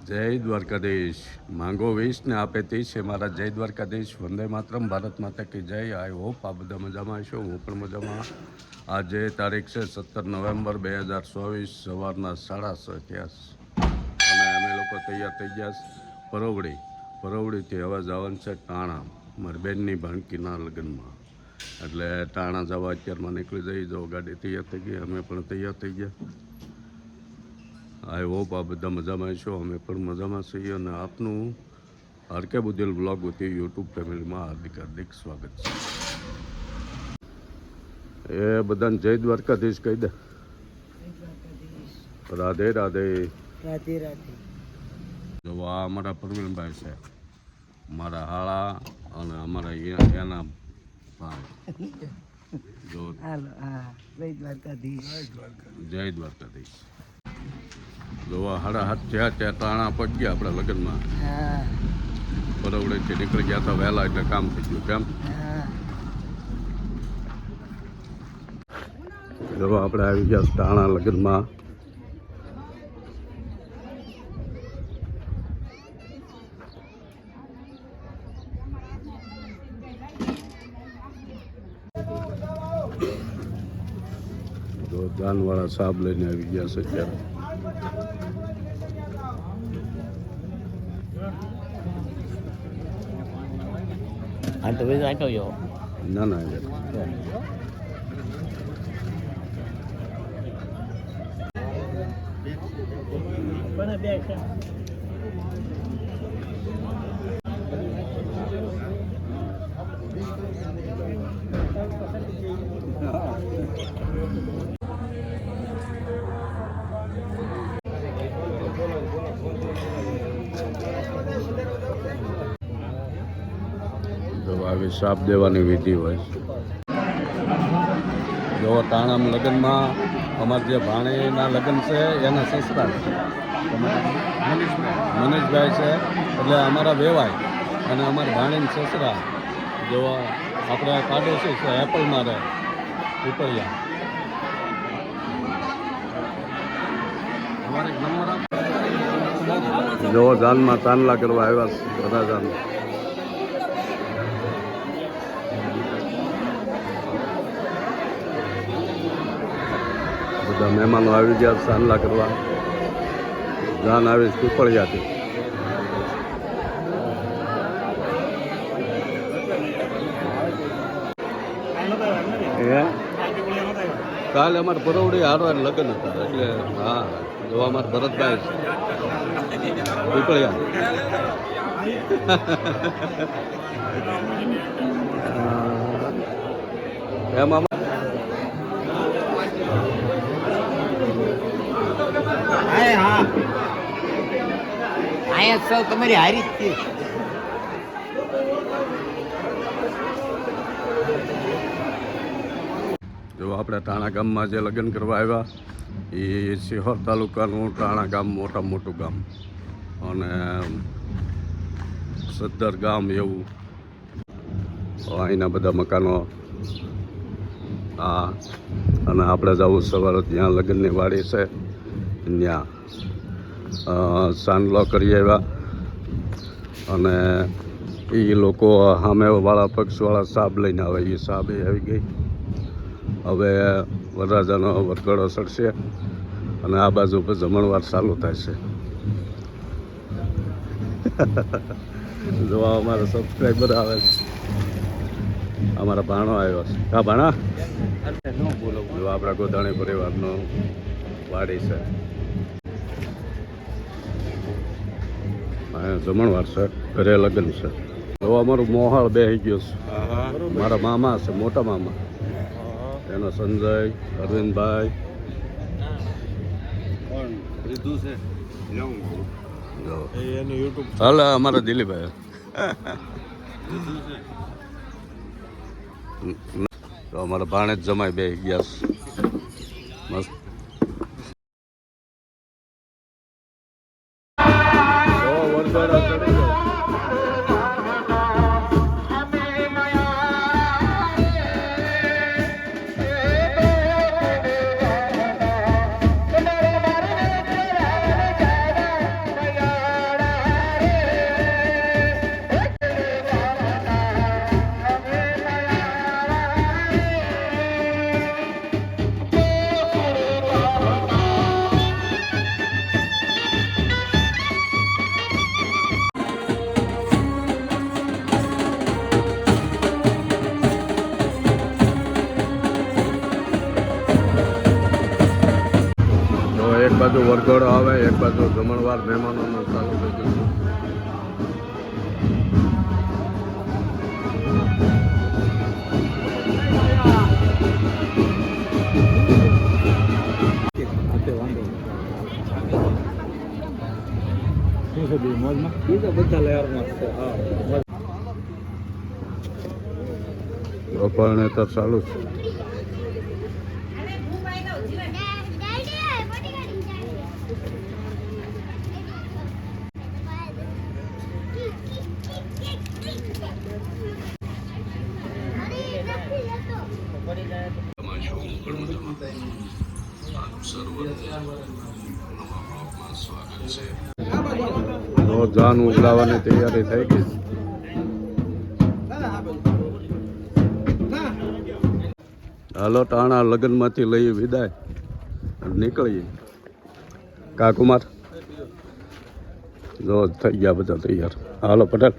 જય દ્વારકાધીશ. માંગો વીસ ને આપે 30 છે મારા જય દ્વારકાધીશ. વંદે માતરમ. ભારત માતા કી જય. આઈ હોપ આ બધા મજામાં હશો. હું પણ મજામાં. આજે તારીખ છે 17 નવેમ્બર 2024, સવારના 6:30 થયા અને અમે લોકો તૈયાર થઈ ગયા પરોવડીથી હવે જવાનું છે ટાણા, મારી બેનની ભાણકીના લગ્નમાં. એટલે ટાણા જવા અત્યારમાં નીકળી જઈ. જો ગાડી તૈયાર થઈ ગઈ, અમે પણ તૈયાર થઈ ગયા. આઈ હોપ આ બધા મજામાં છો. અમે પણ મજામાં છીએ અને આપનું હરકે બુદ્ધિલ બ્લોગ વતી યુટ્યુબ ફેમિલીમાં હાર્દિક સ્વાગત છે. એ બધાને જય દ્વારકાધીશ કહી દે. રાધે રાધે. રાધે રાધે. જો આ અમારા પરવીનભાઈ છે, મારા હાળા અને અમારા એના ભાઈ. જો જય દ્વારકાધીશ. જય દ્વારકાધીશ. જોવા 7:30 થયા ત્યાં ટાણા પહોંચી ગયા આપણા લગ્નમાં. પરોવડેથી નીકળી ગયા હતા વહેલા, એટલે કામ થઈ ગયું. કેમ જો આપણે આવી ગયા ટાણા લગ્નમાં. જો જાનવાળા સાહેબ લઈને આવી ગયા છે ત્યારે. ના ના આવી સાપ દેવાની વિધિ હોય છે. જો ટાણામાં લગ્નમાં અમારા જે ભાણેના લગ્ન છે એના સસરા મનીષભાઈ છે, એટલે અમારા વેવાય અને અમારા ભાણેના સસરા. જો આપણે પાડોશી છે એપલમાં રહે ઉપરિયા. જો જાનમાં તાનલા કરવા આવ્યા બધા જાન. બધા મહેમાનો આવી ગયા સાનલા કરવા. જાન આવી પીપળિયાથી. કાલે અમારે પરોવડી હારવાર લગ્ન હતા, એટલે હા જો અમારે ભરતભાઈ પીપળિયા. એમાં સૌ તમારી હારી જ છે. જો આપણે ટાણા ગામમાં જે લગ્ન કરવા આવ્યા એ સિહોર તાલુકાનું ટાણા ગામ મોટું ગામ અને સદ્દર ગામ એવું. અહીંના બધા મકાનો હા. અને આપણે જવું સવારે ત્યાં લગ્નની વાડી છે ત્યાં સાંડલો કરી આવ્યા. અને એ લોકો સામેવાળા પક્ષવાળા સાબ લઈને આવે. એ સાબ આવી ગઈ. હવે વરરાજાનો વરઘોડો ચડશે અને આ બાજુ પર જમણવાર ચાલુ થાય છે. જોવા અમારા સબસ્ક્રાઈબર આવે છે. અમારા ભાણો આવ્યો છે. હા ભાણા, જો આપણા ગોધાણી પરિવારનો વાડી છે. જમણવાર છે, ઘરે લગ્ન છે. જો અમારું મોહાળ બેસી ગયો છે. મારા મામા છે, મોટા મામા. એનો સંજય, અરવિંદભાઈ. હાલ અમારા દિલીપભાઈ. તો અમારા ભાણે જ જમાઈ બે ગયા મસ્ત. બાજુ વરઘોડો આવે, એક બાજુ જમણવાર મહેમાનોનું ચાલુ થઈ ગયું. બપોરને તો ચાલુ છે. જાન ઉગલાવાની તૈયારી થઈ ગઈ. હાલો ટાણા લગ્નમાંથી લઈ વિદાય નીકળીએ. કાકુમાર જો થઈ ગયા બધા તૈયાર. હાલો પટેલ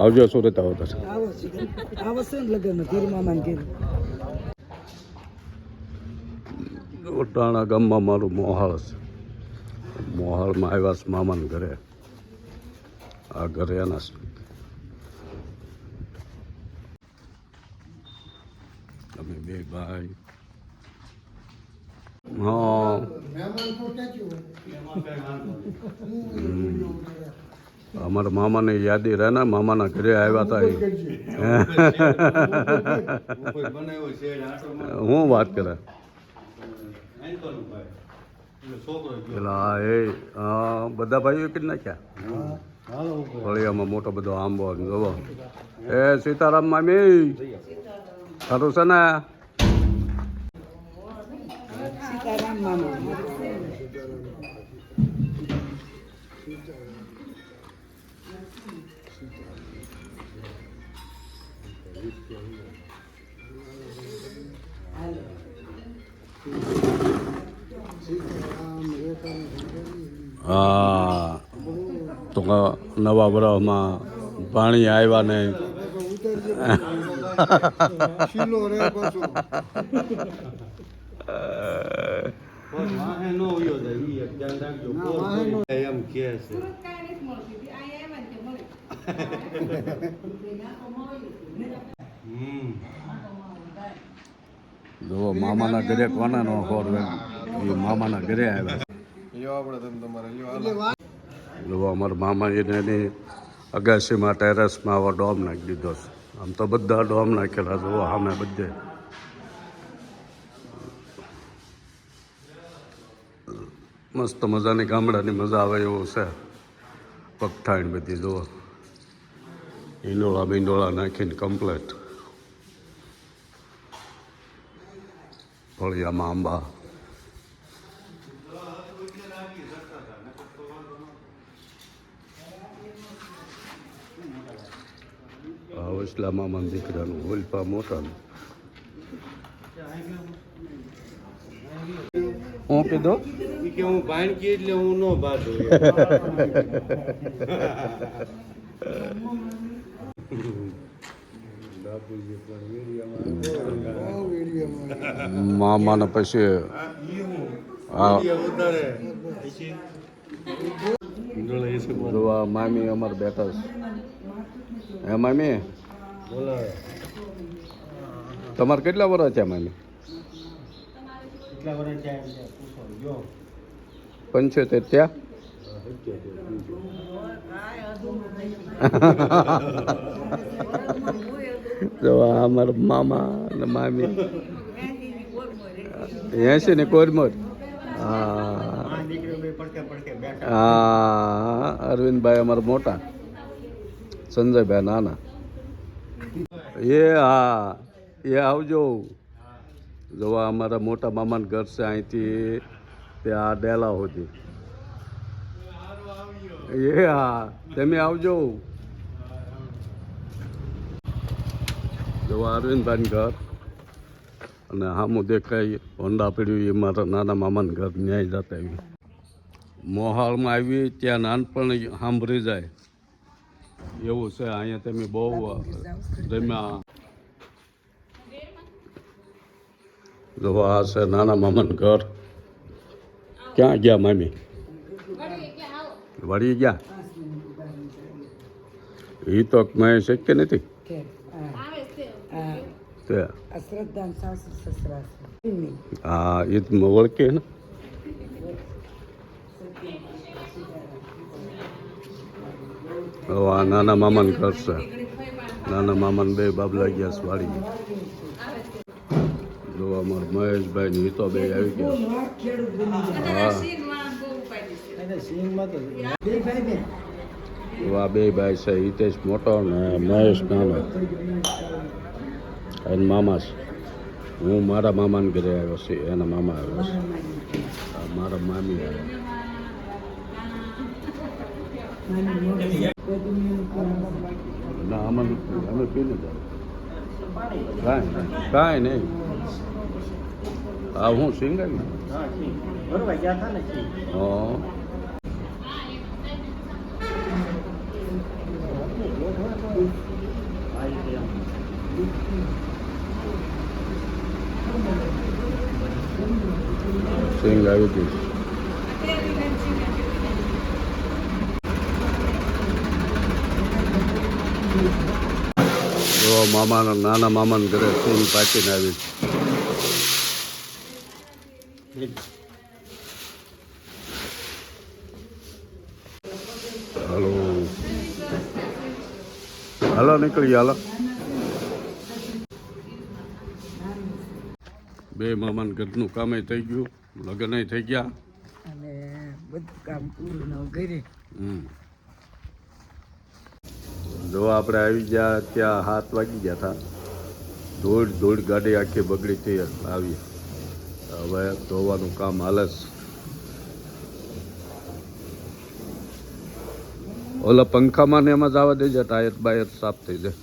આવજો સુરત આવો તો. ટાણા ગામમાં મારું મોહાળ છે. મોહાળમાં આવ્યા છે મામાના ઘરે. આ ઘરે એના તમે બે ભાઈ. હા અમારા મામાની યાદી રહે ને, મામાના ઘરે આવ્યા હતા. હું વાત કરે પેલા એ બધા ભાઈઓ કેટલી નાખ્યા ફળિયામાં મોટો બધો આંબો જોવો. એ સીતારામ મામી સારું છે ને? સીતારામ મામા. હા તો નવા વર્ષમાં પાણી આવ્યા નહીં. જો મામાના ઘરે કોના નો ખોર એ મામાના ઘરે આવ્યા. જો અમારા મામા એની અગાસીમાં ટેરેસમાં આવો ડોમ નાખી દીધો છે. આમ તો બધા ડોમ નાખેલા જુઓ સામે બધે. મસ્ત મજાની ગામડાની મજા આવે એવું છે. પગથાણ બધી જુઓ, ઈંડોળા બિંડોળા નાખીને કમ્પ્લેટ. ફળિયામાં આંબા. વસલા મામાના દીકરાનું હોલપા મોટાનું. હું કીધું કે હું ભાણકી એટલે હું નો બાજુ. મામાને પછી મામી અમારે બેઠા છે. હે મામી તમારે કેટલા વર્ષ થયા મામી? 75 ત્યાં. તો અમારા મામા ને મામી 80 ને કોરમોર. હા અરવિંદભાઈ અમારા મોટા, સંજયભાઈ નાના. એ હા એ આવજો. જોવા અમારા મોટા મામાનું ઘર છે અહીંથી ત્યાં ડેલા સુધી. એ હા તમે આવજો. જોવા અરવિંદભાઈનું ઘર અને સામું દેખાય હોન્ડા પીડ્યું એ મારા નાના મામાનું ઘર ન્યાય જતા આવી. મોહાળમાં આવી ત્યાં નાનપણ સાંભળી જાય એવું છે. અહીંયા તમે બહુ રમ્યા. જો આ છે નાના મામાનું ઘર ક્યાં ગયા મામી વળી ગયા એ તો મેં શક્ય નથી કે આ તે અશ્રદ્ધાન સાસુ સસરા છે નહીં. હા એ જ ઓળખે ને હવે આ નાના મામાને કરશે નાના મામાને બે બાબલા ગયા વાળી જો અમાર મહેશભાઈ ને હિતો બે આવી ગયા ખેડૂત બની હા જાય. આ બે ભાઈ છે હિતેશ મોટો ને મહેશ નાનો અને મામા છે હું મારા મામાને ઘરે આવ્યો છું એના મામા આવ્યો છે આ મારા મામી આવ્યા ના આમાં અમે પીને જાવ કાંઈ નહીં હા હું સિંગાવી હા સિંગ આવી હતી જો મામાના નાના મામાના ઘરે સિંગ પાકીને આવી હાલો હાલો નીકળી હાલો બે મામાના ઘરનું કામે થઈ ગયું લગ્ન થઈ ગયા અને બધું કામ પૂરું ઘરે જો આપણે આવી ગયા ત્યાં 7 વાગી ગયા હતા ધૂળ ગાડી આખી બગડી થઈ આવી હવે ધોવાનું કામ હાલે છે ઓલા પંખામાં ને એમાં જ આવવા દેજે ટાયર બાયર સાફ થઈ જાય